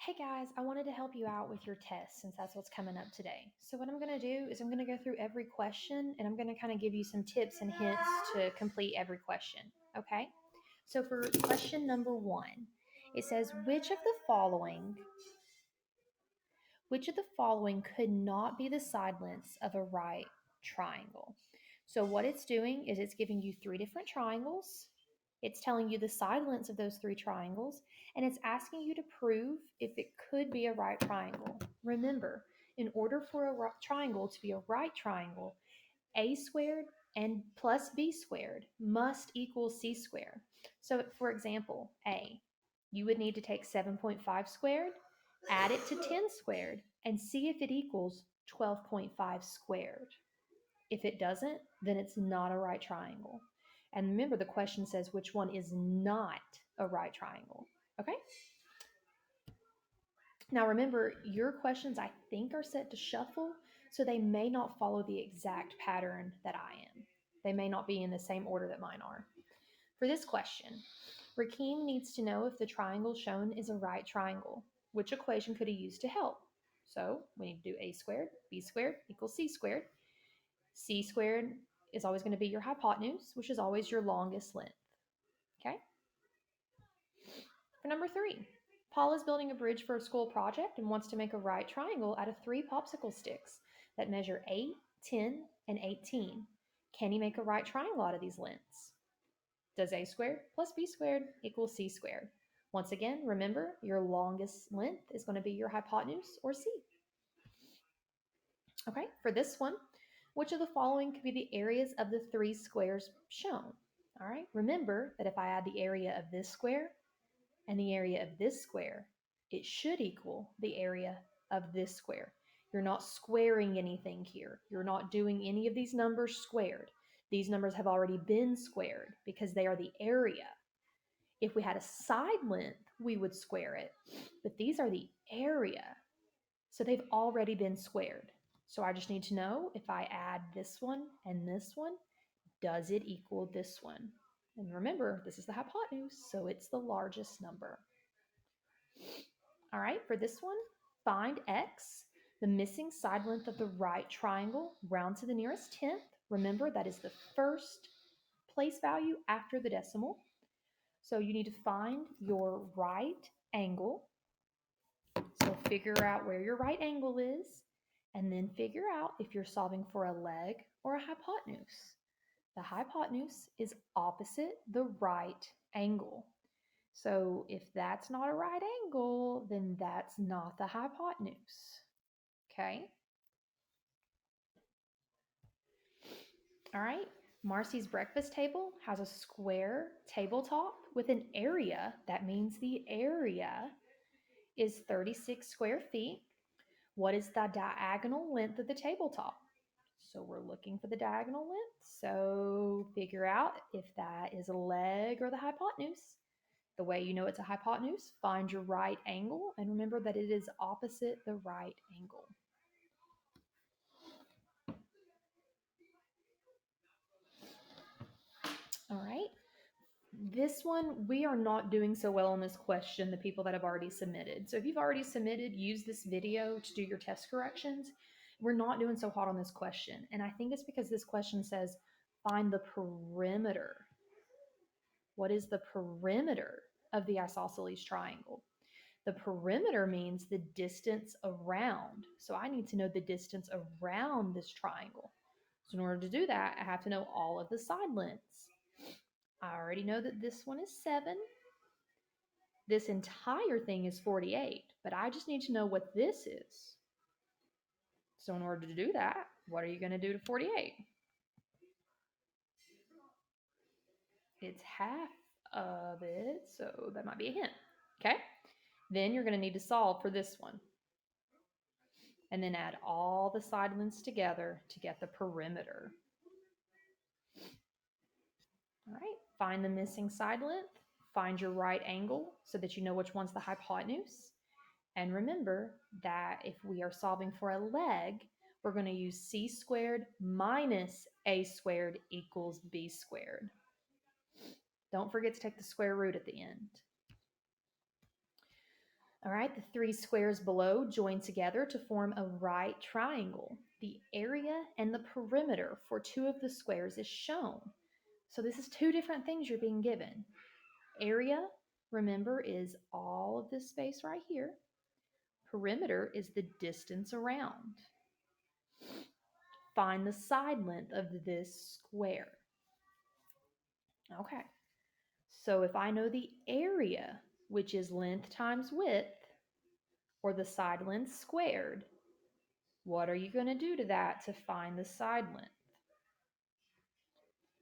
Hey guys, I wanted to help you out with your test since that's what's coming up today. So what I'm going to do is I'm going to go through every question and I'm going to kind of give you some tips and hints to complete every question. Okay? So for question number 1, it says which of the following could not be the side lengths of a right triangle? So what it's doing is it's giving you 3 different triangles. It's telling you the side lengths of those 3 triangles, and it's asking you to prove if it could be a right triangle. Remember, in order for a triangle to be a right triangle, a squared and plus b squared must equal c squared. So for example, A, you would need to take 7.5 squared, add it to 10 squared, and see if it equals 12.5 squared. If it doesn't, then it's not a right triangle. And remember, the question says which one is not a right triangle. Okay? Now remember, your questions I think are set to shuffle, so they may not follow the exact pattern that I am. They may not be in the same order that mine are. For this question, Rakeem needs to know if the triangle shown is a right triangle. Which equation could he use to help? So we need to do a squared, b squared equals c squared. C squared is always going to be your hypotenuse, which is always your longest length. Okay? For number 3, Paul is building a bridge for a school project and wants to make a right triangle out of 3 popsicle sticks that measure 8, 10, and 18. Can he make a right triangle out of these lengths? Does a squared plus b squared equal c squared? Once again, remember, your longest length is going to be your hypotenuse, or c. Okay, for this one, which of the following could be the areas of the 3 squares shown? All right, remember that if I add the area of this square and the area of this square, it should equal the area of this square. You're not squaring anything here. You're not doing any of these numbers squared. These numbers have already been squared because they are the area. If we had a side length, we would square it, but these are the area. So they've already been squared. So I just need to know if I add this one and this one, does it equal this one? And remember, this is the hypotenuse, so it's the largest number. All right, for this one, find x, the missing side length of the right triangle, round to the nearest tenth. Remember, that is the first place value after the decimal. So you need to find your right angle. So figure out where your right angle is, and then figure out if you're solving for a leg or a hypotenuse. The hypotenuse is opposite the right angle. So if that's not a right angle, then that's not the hypotenuse. Okay? All right. Marcy's breakfast table has a square tabletop with an area. That means the area is 36 square feet. What is the diagonal length of the tabletop? So we're looking for the diagonal length. So figure out if that is a leg or the hypotenuse. The way you know it's a hypotenuse, find your right angle and remember that it is opposite the right angle. All right. This one, we are not doing so well on this question, the people that have already submitted. So if you've already submitted, use this video to do your test corrections. We're not doing so hot on this question. And I think it's because this question says, find the perimeter. What is the perimeter of the isosceles triangle? The perimeter means the distance around. So I need to know the distance around this triangle. So in order to do that, I have to know all of the side lengths. I already know that this one is 7. This entire thing is 48, but I just need to know what this is. So in order to do that, what are you going to do to 48? It's half of it, so that might be a hint. Okay? Then you're going to need to solve for this one. And then add all the side lengths together to get the perimeter. All right, find the missing side length, find your right angle so that you know which one's the hypotenuse. And remember that if we are solving for a leg, we're going to use c squared minus a squared equals b squared. Don't forget to take the square root at the end. All right, the three squares below join together to form a right triangle. The area and the perimeter for two of the squares is shown. So this is two different things you're being given. Area, remember, is all of this space right here. Perimeter is the distance around. Find the side length of this square. Okay, so if I know the area, which is length times width, or the side length squared, what are you going to do to that to find the side length?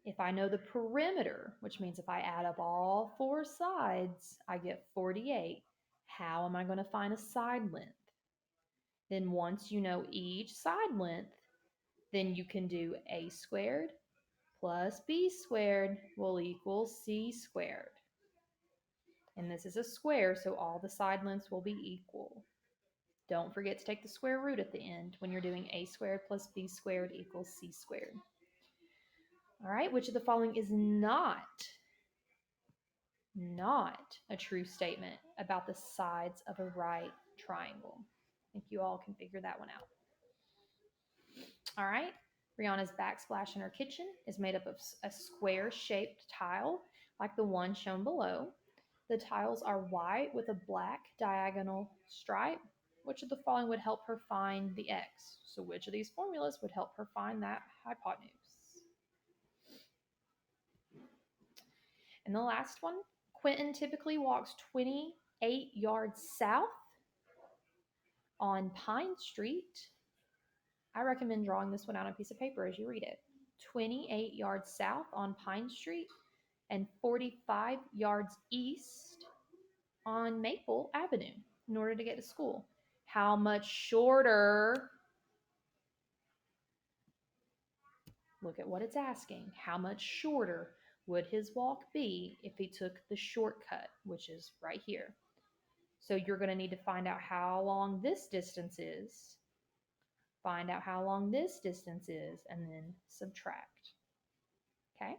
If I know the perimeter, which means if I add up all four sides, I get 48. How am I going to find a side length? Then once you know each side length, then you can do a squared plus b squared will equal c squared. And this is a square, so all the side lengths will be equal. Don't forget to take the square root at the end when you're doing a squared plus b squared equals c squared. All right, which of the following is not a true statement about the sides of a right triangle? I think you all can figure that one out. All right, Rihanna's backsplash in her kitchen is made up of a square-shaped tile like the one shown below. The tiles are white with a black diagonal stripe. Which of the following would help her find the x? So which of these formulas would help her find that hypotenuse? And the last one, Quentin typically walks 28 yards south on Pine Street. I recommend drawing this one out on a piece of paper as you read it. 28 yards south on Pine Street and 45 yards east on Maple Avenue in order to get to school. How much shorter? Look at what it's asking. How much shorter would his walk be if he took the shortcut, which is right here? So you're going to need to find out how long this distance is, find out how long this distance is, and then subtract. Okay?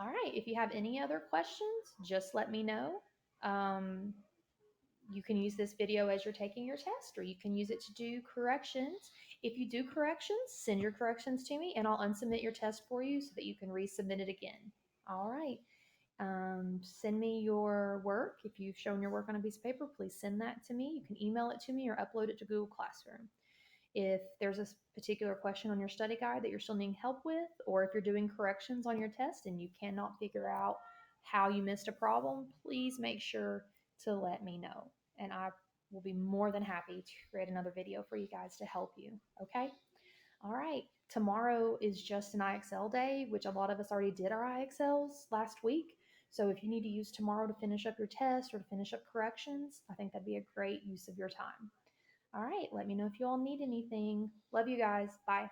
All right, if you have any other questions, just let me know. You can use this video as you're taking your test, or you can use it to do corrections. If you do corrections, send your corrections to me and I'll unsubmit your test for you so that you can resubmit it again. All right. Send me your work. If you've shown your work on a piece of paper, please send that to me. You can email it to me or upload it to Google Classroom. If there's a particular question on your study guide that you're still needing help with, or if you're doing corrections on your test and you cannot figure out how you missed a problem, please make sure to let me know. And I will be more than happy to create another video for you guys to help you. Okay? All right. Tomorrow is just an IXL day, which a lot of us already did our IXLs last week. So if you need to use tomorrow to finish up your test or to finish up corrections, I think that'd be a great use of your time. All right. Let me know if you all need anything. Love you guys. Bye.